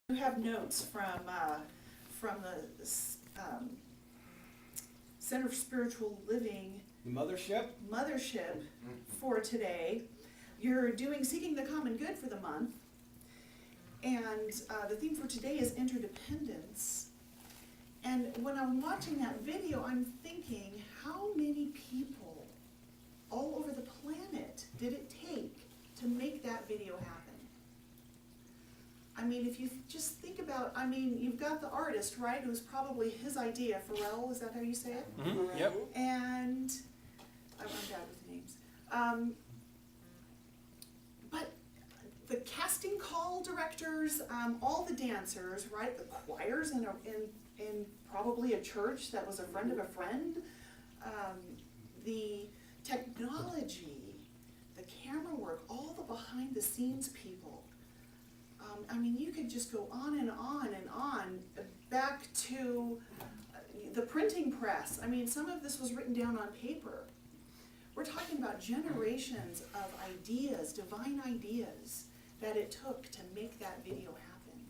You have notes from the Center for Spiritual Living The mothership? Mothership for today. You're doing Seeking the Common Good for the month. And the theme for today is interdependence. And when I'm watching that video, I'm thinking, how many people all over the planet did it take to make that video happen? I mean, if you just think about, I mean, you've got the artist, right? It was probably his idea, Pharrell, is that how you say it? Mm-hmm. Yep. And I'm bad with names. But the casting call directors, all the dancers, right? The choirs in probably a church that was a friend of a friend. The technology, the camera work, all the behind the scenes people. I mean, you could just go on and on and on, back to the printing press. I mean, some of this was written down on paper. We're talking about generations of ideas, divine ideas, that it took to make that video happen.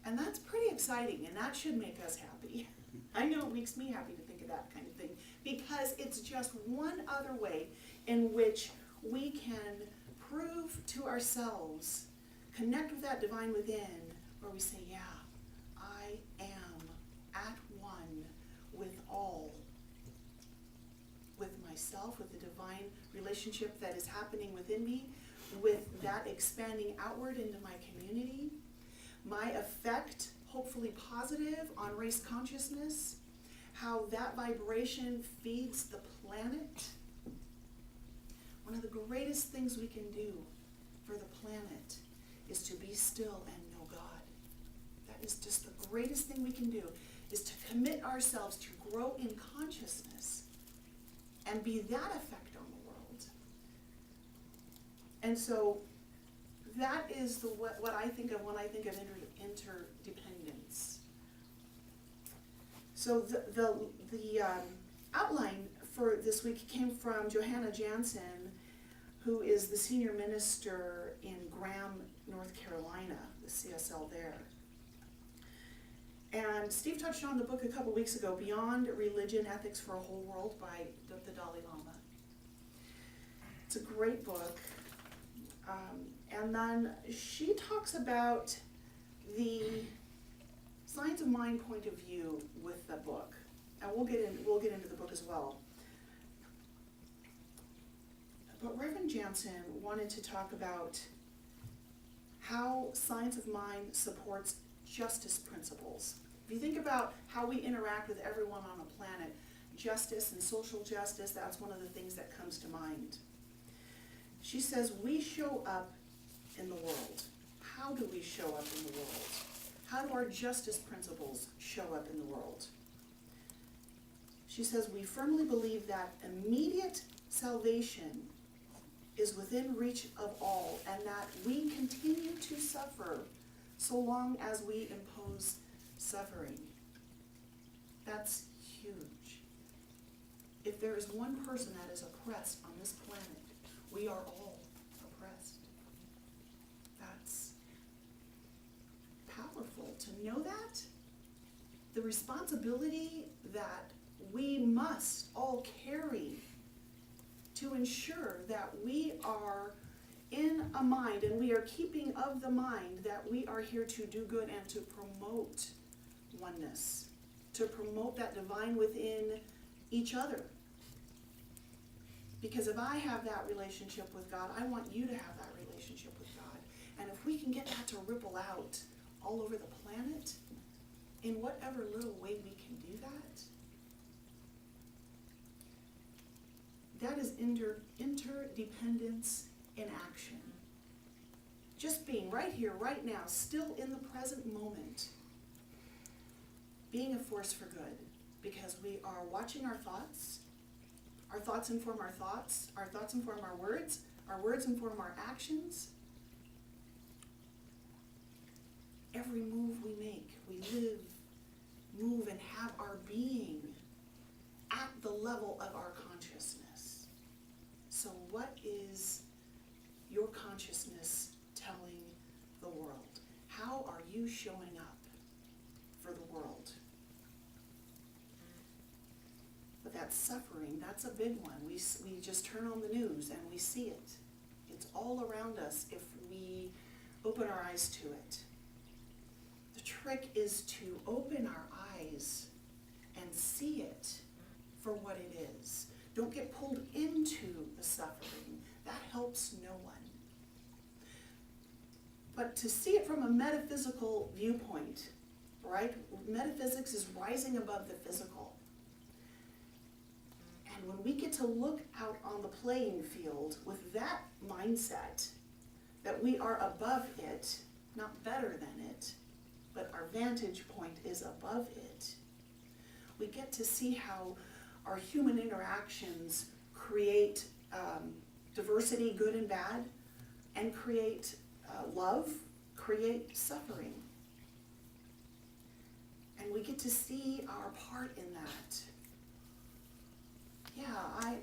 And that's pretty exciting, and that should make us happy. I know it makes me happy to think of that kind of thing, because it's just one other way in which we can prove to ourselves, connect with that divine within, where we say, yeah, I am at one with all, with myself, with the divine relationship that is happening within me, with that expanding outward into my community, my effect, hopefully positive, on race consciousness, how that vibration feeds the planet. One of the greatest things we can do for the planet is to be still and know God. That is just the greatest thing we can do, is to commit ourselves to grow in consciousness and be that effect on the world. And so that is what I think of when I think of interdependence. So the outline for this week came from Johanna Jansen, who is the senior minister in Graham, North Carolina, the CSL there. And Steve touched on the book a couple weeks ago, Beyond Religion, Ethics for a Whole World by the Dalai Lama. It's a great book. And then she talks about the science of mind point of view with the book. And we'll get into the book as well. But Reverend Jansen wanted to talk about how science of mind supports justice principles. If you think about how we interact with everyone on a planet, justice and social justice, that's one of the things that comes to mind. She says we show up in the world. How do we show up in the world? How do our justice principles show up in the world? She says we firmly believe that immediate salvation is within reach of all, and that we continue to suffer so long as we impose suffering. That's huge. If there is one person that is oppressed on this planet, we are all oppressed. That's powerful to know that. The responsibility that we must all carry to ensure that we are in a mind, and we are keeping of the mind, that we are here to do good and to promote oneness, to promote that divine within each other. Because if I have that relationship with God, I want you to have that relationship with God. And if we can get that to ripple out all over the planet, in whatever little way we can do that, that is interdependence in action. Just being right here, right now, still in the present moment, being a force for good, because we are watching our thoughts inform our thoughts inform our words inform our actions. Every move we make, we live, move, and have our being at the level of our consciousness. So what is your consciousness telling the world? How are you you showing up for the world? But that suffering, that's a big one. We just turn on the news and we see it. It's all around us if we open our eyes to it. The trick is to open our eyes and see it for what it is. Don't get pulled into the suffering. That helps no one. But to see it from a metaphysical viewpoint, right? Metaphysics is rising above the physical. And when we get to look out on the playing field with that mindset, that we are above it, not better than it, but our vantage point is above it, we get to see how our human interactions create diversity, good and bad, and create love, create suffering. And we get to see our part in that. Yeah,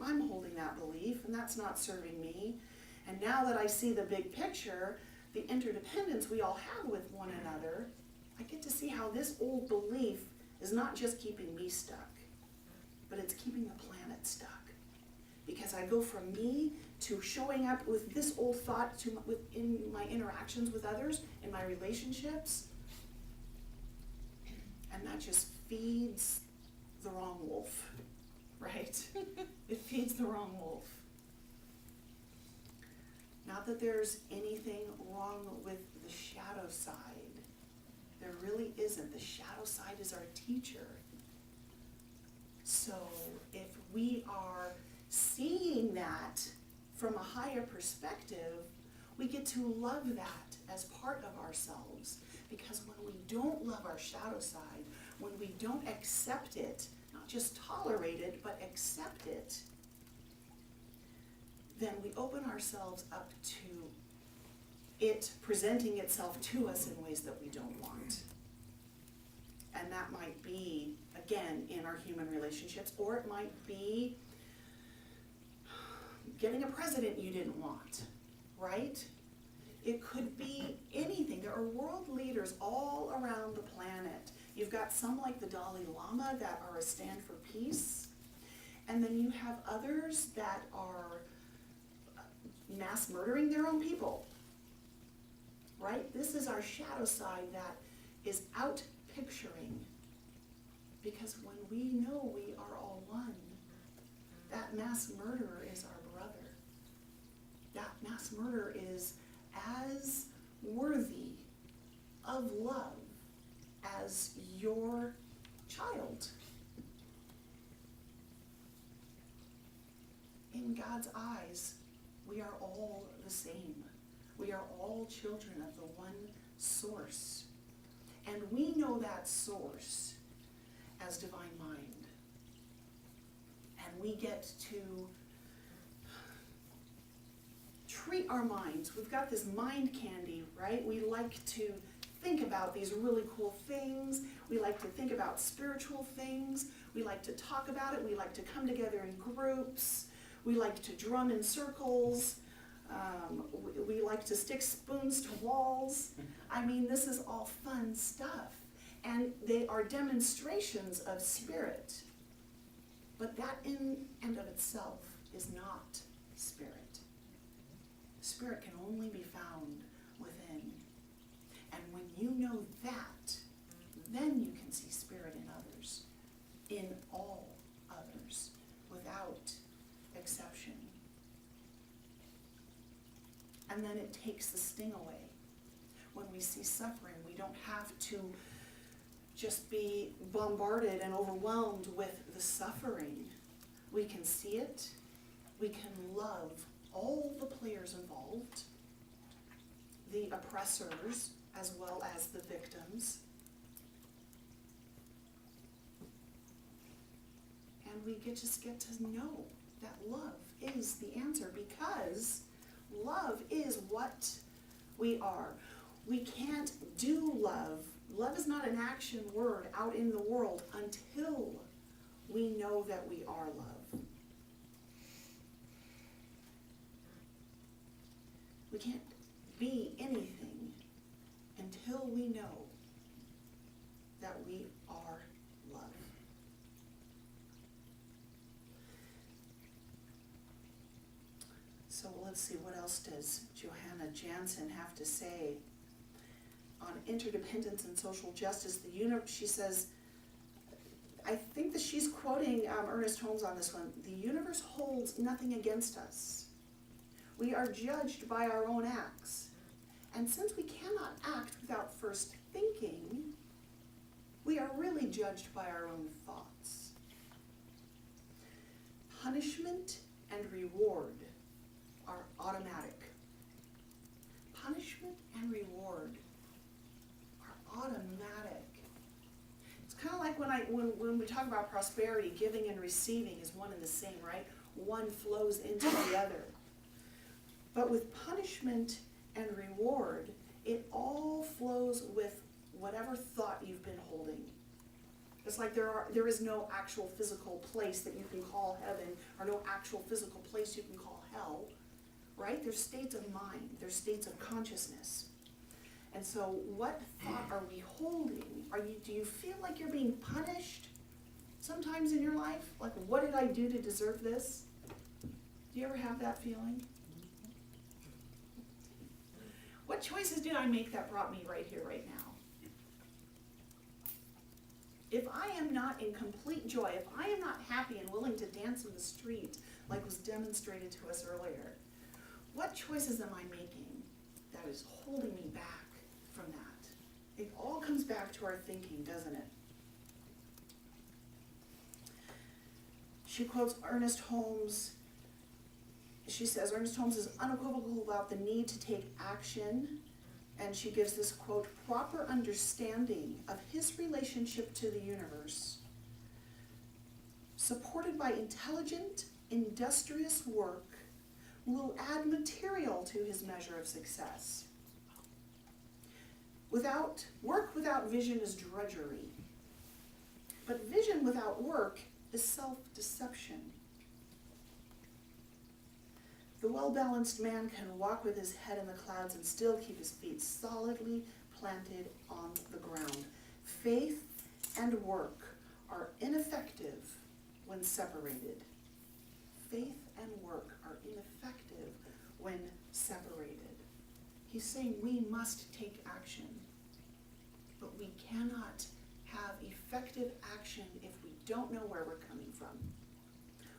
I'm holding that belief, and that's not serving me. And now that I see the big picture, the interdependence we all have with one another, I get to see how this old belief is not just keeping me stuck, but it's keeping the planet stuck. Because I go from me to showing up with this old thought in my interactions with others, in my relationships, and that just feeds the wrong wolf, right? It feeds the wrong wolf. Not that there's anything wrong with the shadow side. There really isn't. The shadow side is our teacher. So if we are seeing that from a higher perspective, we get to love that as part of ourselves. Because when we don't love our shadow side, when we don't accept it, not just tolerate it, but accept it, then we open ourselves up to it presenting itself to us in ways that we don't want. And that might be, again, in our human relationships, or it might be getting a president you didn't want, right? It could be anything. There are world leaders all around the planet. You've got some like the Dalai Lama that are a stand for peace, and then you have others that are mass murdering their own people, right? This is our shadow side that is out picturing, because when we know we are all one, that mass murderer is our brother. That mass murderer is as worthy of love as your child. In God's eyes, we are all the same. We are all children of the one source. And we know that source as divine mind. And we get to treat our minds. We've got this mind candy, right? We like to think about these really cool things. We like to think about spiritual things. We like to talk about it. We like to come together in groups. We like to drum in circles. We like to stick spoons to walls. I mean, this is all fun stuff. And they are demonstrations of spirit. But that in and of itself is not spirit. Spirit can only be found within. And when you know that, then you can see spirit in others, in all others, without exception. And then it takes the sting away. When we see suffering, we don't have to just be bombarded and overwhelmed with the suffering. We can see it. We can love all the players involved, the oppressors as well as the victims. And we just get to know that love is the answer, because love is what we are. We can't do love. Love is not an action word out in the world until we know that we are love. We can't be anything until we know that we are love. So let's see, what else does Johanna Jansen have to say on interdependence and social justice? She says, I think that she's quoting Ernest Holmes on this one. The universe holds nothing against us. We are judged by our own acts. And since we cannot act without first thinking, we are really judged by our own thoughts. Punishment and reward are automatic. Punishment and reward are automatic. It's kind of like when we talk about prosperity, giving and receiving is one and the same, right? One flows into the other. But with punishment and reward, it all flows with whatever thought you've been holding. It's like there is no actual physical place that you can call heaven, or no actual physical place you can call hell, right? There's states of mind, there's states of consciousness. And so what thought are we holding? Do you feel like you're being punished sometimes in your life? Like, what did I do to deserve this? Do you ever have that feeling? What choices did I make that brought me right here, right now? If I am not in complete joy, if I am not happy and willing to dance in the street like was demonstrated to us earlier, what choices am I making that is holding me back from that? It all comes back to our thinking, doesn't it? She quotes Ernest Holmes. She says, Ernest Holmes is unequivocal about the need to take action, and she gives this quote, proper understanding of his relationship to the universe, supported by intelligent, industrious work, will add material to his measure of success. Work without vision is drudgery, but vision without work is self-deception. The well-balanced man can walk with his head in the clouds and still keep his feet solidly planted on the ground. Faith and work are ineffective when separated. Faith and work are ineffective when separated. He's saying we must take action, but we cannot have effective action if we don't know where we're coming from.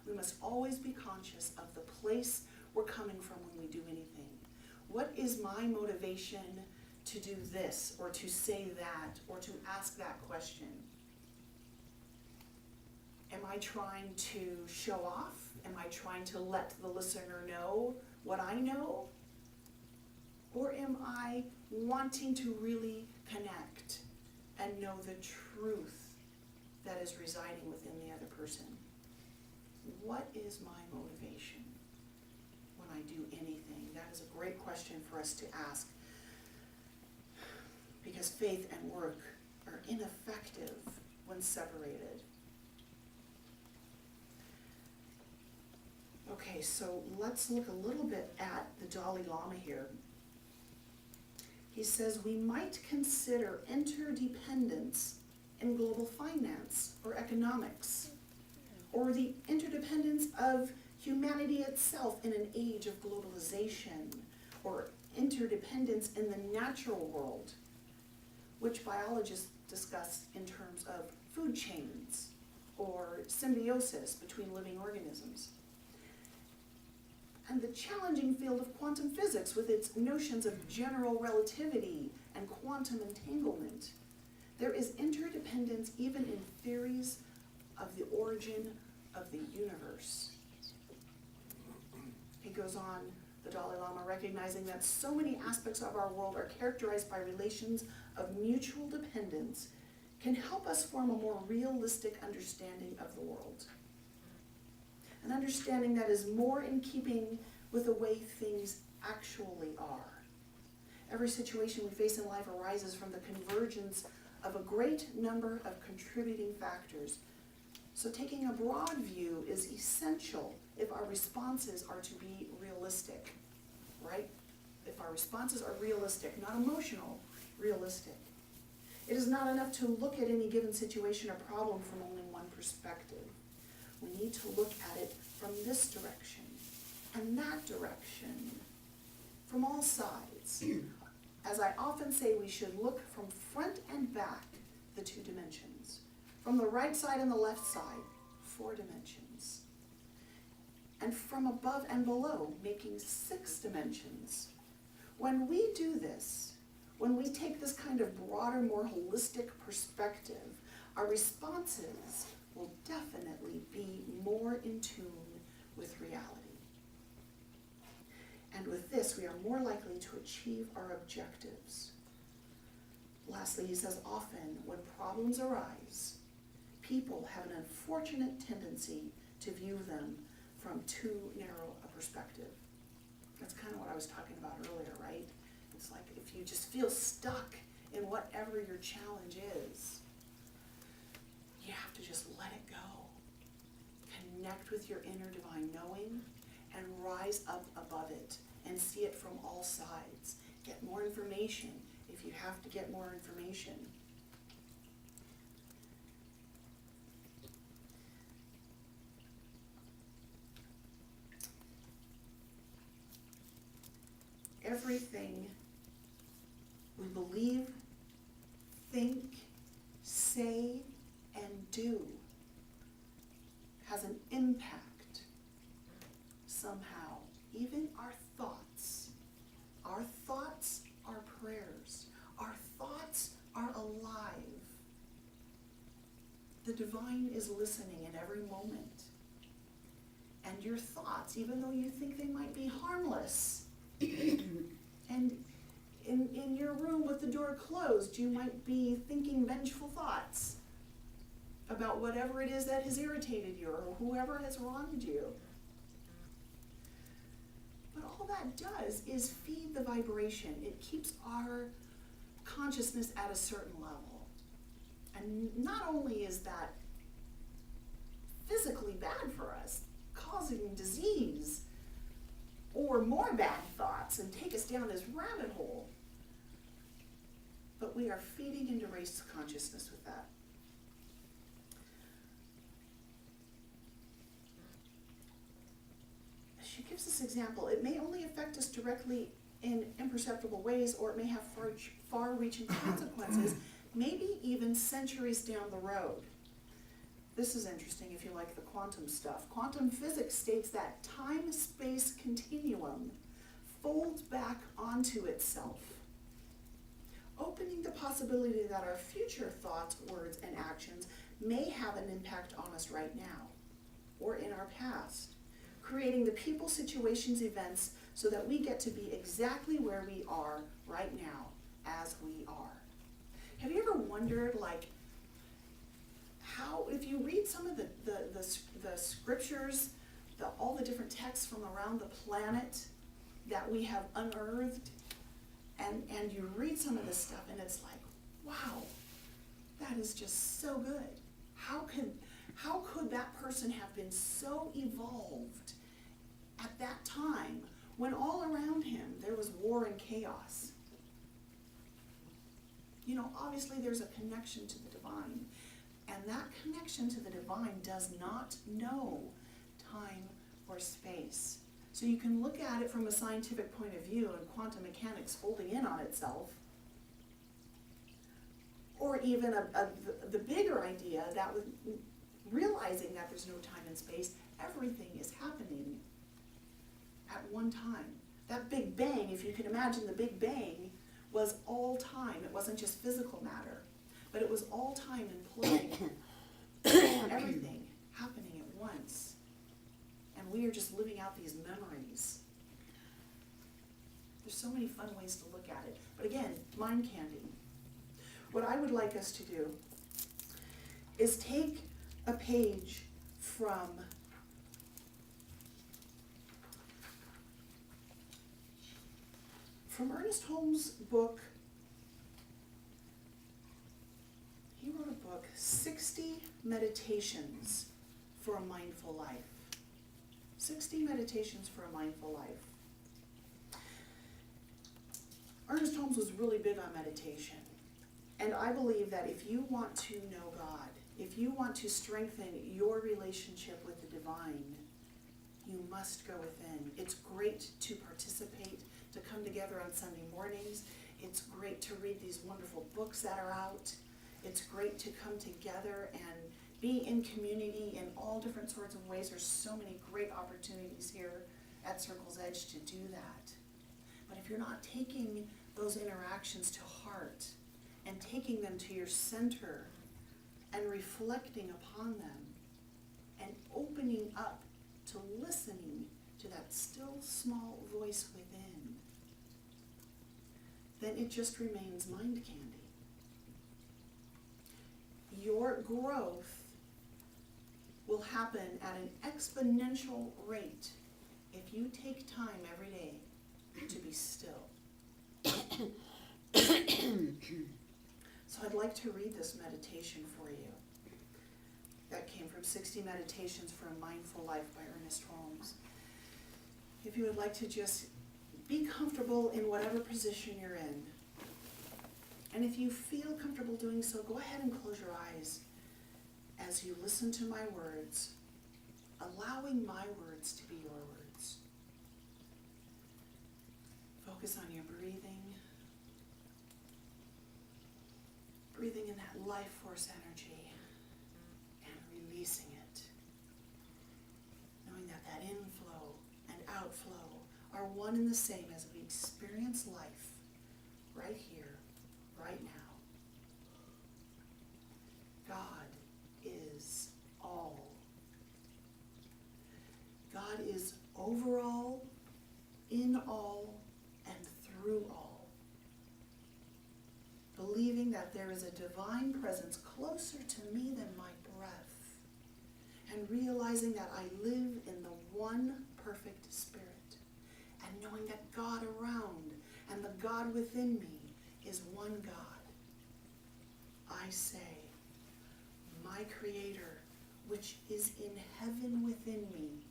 We must always be conscious of the place we're coming from when we do anything. What is my motivation to do this, or to say that, or to ask that question? Am I trying to show off? Am I trying to let the listener know what I know? Or am I wanting to really connect and know the truth that is residing within the other person? What is my motivation when I do anything? That is a great question for us to ask, because faith and work are ineffective when separated. Okay, so let's look a little bit at the Dalai Lama here. He says we might consider interdependence in global finance or economics, or the interdependence of humanity itself in an age of globalization, or interdependence in the natural world, which biologists discuss in terms of food chains or symbiosis between living organisms. And the challenging field of quantum physics with its notions of general relativity and quantum entanglement. There is interdependence even in theories of the origin of the universe. He goes on, the Dalai Lama, recognizing that so many aspects of our world are characterized by relations of mutual dependence, can help us form a more realistic understanding of the world. An understanding that is more in keeping with the way things actually are. Every situation we face in life arises from the convergence of a great number of contributing factors. So taking a broad view is essential if our responses are to be realistic, right? If our responses are realistic, not emotional, realistic. It It is not enough to look at any given situation or problem from only one perspective. We need to look at it from this direction and that direction, from all sides. As I often say, we should look from front and back, the 2 dimensions. From the right side and the left side, 4 dimensions. And from above and below, making 6 dimensions. When we do this, when we take this kind of broader, more holistic perspective, our responses will definitely be more in tune with reality. And with this, we are more likely to achieve our objectives. Lastly, he says, often when problems arise, people have an unfortunate tendency to view them from too narrow a perspective. That's kind of what I was talking about earlier, right? It's like if you just feel stuck in whatever your challenge is, you have to just let it go. Connect with your inner divine knowing and rise up above it and see it from all sides. Get more information if you have to get more information. Everything we believe, think, say, and do has an impact somehow. Even our thoughts. Our thoughts are prayers. Our thoughts are alive. The divine is listening in every moment. And your thoughts, even though you think they might be harmless, and in your room with the door closed, you might be thinking vengeful thoughts about whatever it is that has irritated you or whoever has wronged you. But all that does is feed the vibration. It keeps our consciousness at a certain level. And not only is that physically bad for us, causing disease, or more bad thoughts and take us down this rabbit hole, but we are feeding into race consciousness with that. She gives this example. It may only affect us directly in imperceptible ways, or it may have far-reaching consequences, maybe even centuries down the road. This is interesting if you like the quantum stuff. Quantum physics states that time-space continuum folds back onto itself, opening the possibility that our future thoughts, words, and actions may have an impact on us right now or in our past, creating the people, situations, events so that we get to be exactly where we are right now as we are. Have you ever wondered, like, how, if you read some of the scriptures, all the different texts from around the planet that we have unearthed, and you read some of this stuff and it's like, wow, that is just so good. How could that person have been so evolved at that time when all around him there was war and chaos? You know, obviously there's a connection to the divine. And that connection to the divine does not know time or space. So you can look at it from a scientific point of view and quantum mechanics folding in on itself, or even the bigger idea that with realizing that there's no time and space, everything is happening at one time. That Big Bang, if you can imagine the Big Bang, was all time. It wasn't just physical matter. But it was all time in play, everything happening at once. And we are just living out these memories. There's so many fun ways to look at it. But again, mind candy. What I would like us to do is take a page from Ernest Holmes' book. He wrote a book, 60 Meditations for a Mindful Life. 60 Meditations for a Mindful Life. Ernest Holmes was really big on meditation. And I believe that if you want to know God, if you want to strengthen your relationship with the divine, you must go within. It's great to participate, to come together on Sunday mornings. It's great to read these wonderful books that are out. It's great to come together and be in community in all different sorts of ways. There's so many great opportunities here at Circle's Edge to do that. But if you're not taking those interactions to heart and taking them to your center and reflecting upon them and opening up to listening to that still small voice within, then it just remains mind candy. Your growth will happen at an exponential rate if you take time every day to be still. So I'd like to read this meditation for you. That came from 60 Meditations for a Mindful Life by Ernest Holmes. If you would like to just be comfortable in whatever position you're in, and if you feel comfortable doing so, go ahead and close your eyes as you listen to my words, allowing my words to be your words. Focus on your breathing. Breathing in that life force energy and releasing it. Knowing that that inflow and outflow are one and the same as we experience life right here, right now. God is all. God is over all, in all, and through all. Believing that there is a divine presence closer to me than my breath, and realizing that I live in the one perfect spirit, and knowing that God around and the God within me is one God. I say, my Creator, which is in heaven within me,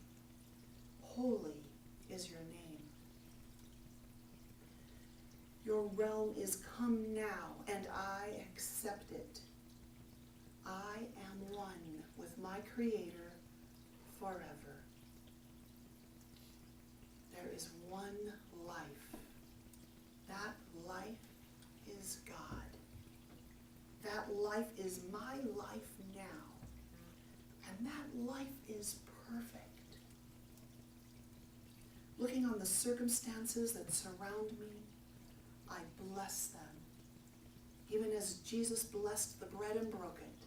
holy is your name. Your realm is come now, and I accept it. I am one with my Creator forever. There is one life. That life is God. That life is my life now. And that life is perfect. Looking on the circumstances that surround me, I bless them. Even as Jesus blessed the bread and broke it,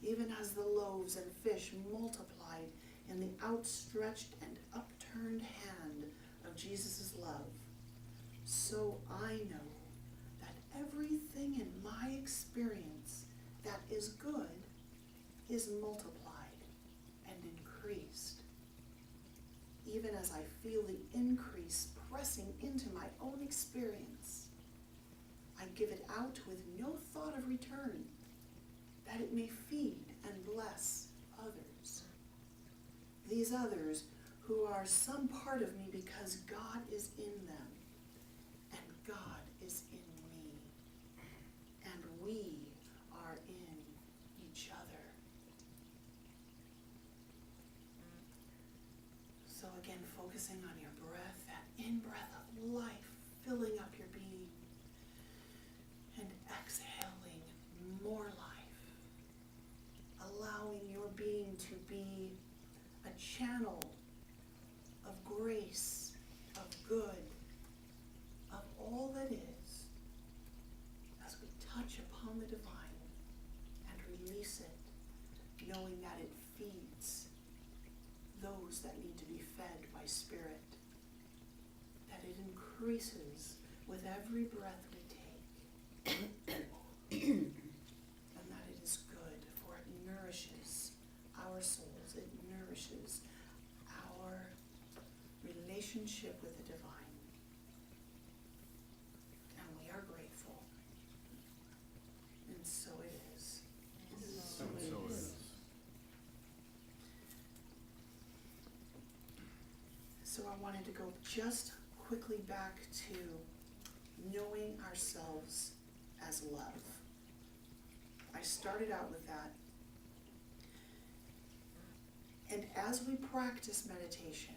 even as the loaves and fish multiplied in the outstretched and upturned hand of Jesus' love, so I know that everything in my experience that is good is multiplied and increased. Even as I feel the increase pressing into my own experience, I give it out with no thought of return, that it may feed and bless others. These others who are some part of me because God is in them, and God is in me, and we are in each other. So again, focusing on your breath, that in-breath of life filling up your being, and exhaling more life, allowing your being to be a channel of grace, of good, of all that is, as we touch upon the divine and release it, knowing that it feeds those that need to be fed by Spirit, that it increases with every breath we take, and that it is good, for it nourishes our souls, it nourishes our relationship with the divine, and we are grateful, and so it is. So it is. So I wanted to go just quickly back to knowing ourselves as love. I started out with that. And as we practice meditation,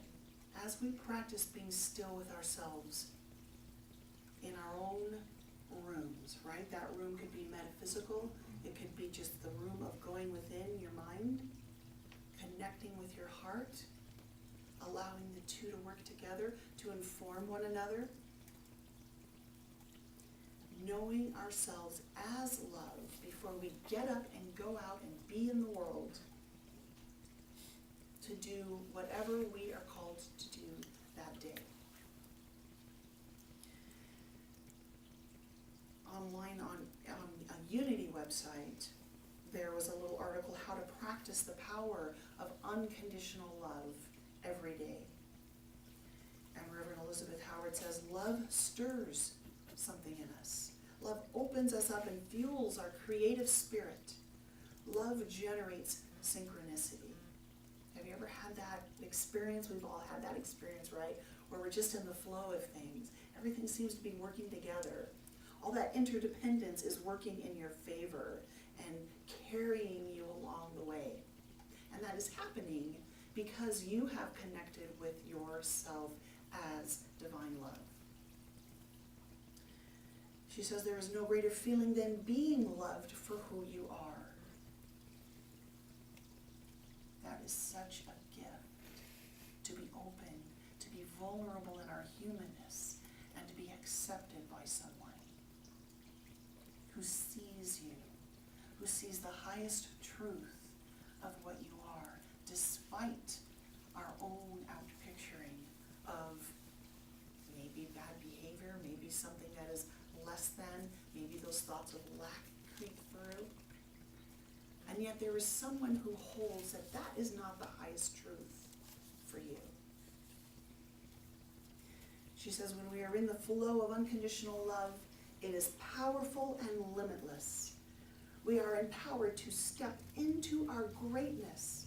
as we practice being still with ourselves in our own rooms, right? That room could be metaphysical. It could be just the room of going within your mind, connecting with your heart, allowing the two to work together to inform one another. Knowing ourselves as love before we get up and go out and be in the world to do whatever we are called to do that day. Online on a Unity website, there was a little article, how to practice the power of unconditional love every day. And Reverend Elizabeth Howard says, love stirs something in us. Love opens us up and fuels our creative spirit. Love generates synchronicity. Have you ever had that experience? We've all had that experience, right? Where we're just in the flow of things. Everything seems to be working together. All that interdependence is working in your favor and carrying you along the way. And that is happening because you have connected with yourself as divine love. She says there is no greater feeling than being loved for who you are. That is such a gift, to be open, to be vulnerable in our humanness, and to be accepted by someone who sees you, who sees the highest truth of what you are, despite our own outpicturing of maybe bad behavior, maybe something that is less than, maybe those thoughts of lack creep through. And yet there is someone who holds that that is not the highest truth for you. She says, when we are in the flow of unconditional love, it is powerful and limitless. We are empowered to step into our greatness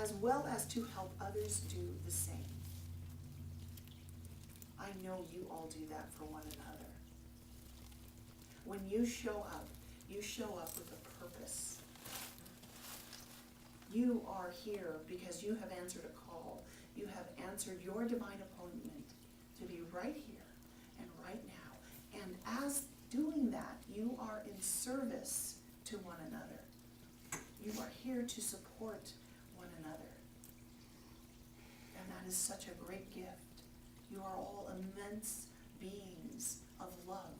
as well as to help others do the same. I know you all do that for one another. When you show up with a purpose. You are here because you have answered a call. You have answered your divine appointment to be right here and right now. And as doing that, you are in service to one another. You are here to support one another. And that is such a great gift. You are all immense beings of love.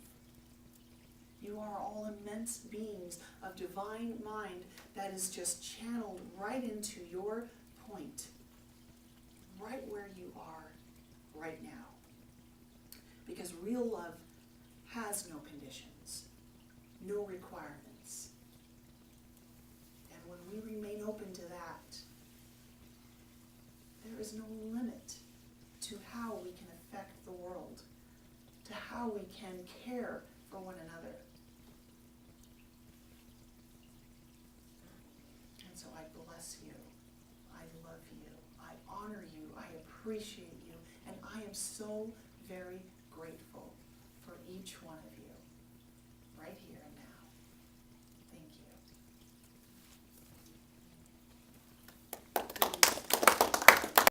You are all immense beings of divine mind that is just channeled right into your point, right where you are right now. Because real love has no conditions, no requirements. And when we remain open to that, there is no limit to how we can affect the world, to how we can care for one another. And so I bless you, I love you, I honor you, I appreciate you, and I am so very grateful for each one of you.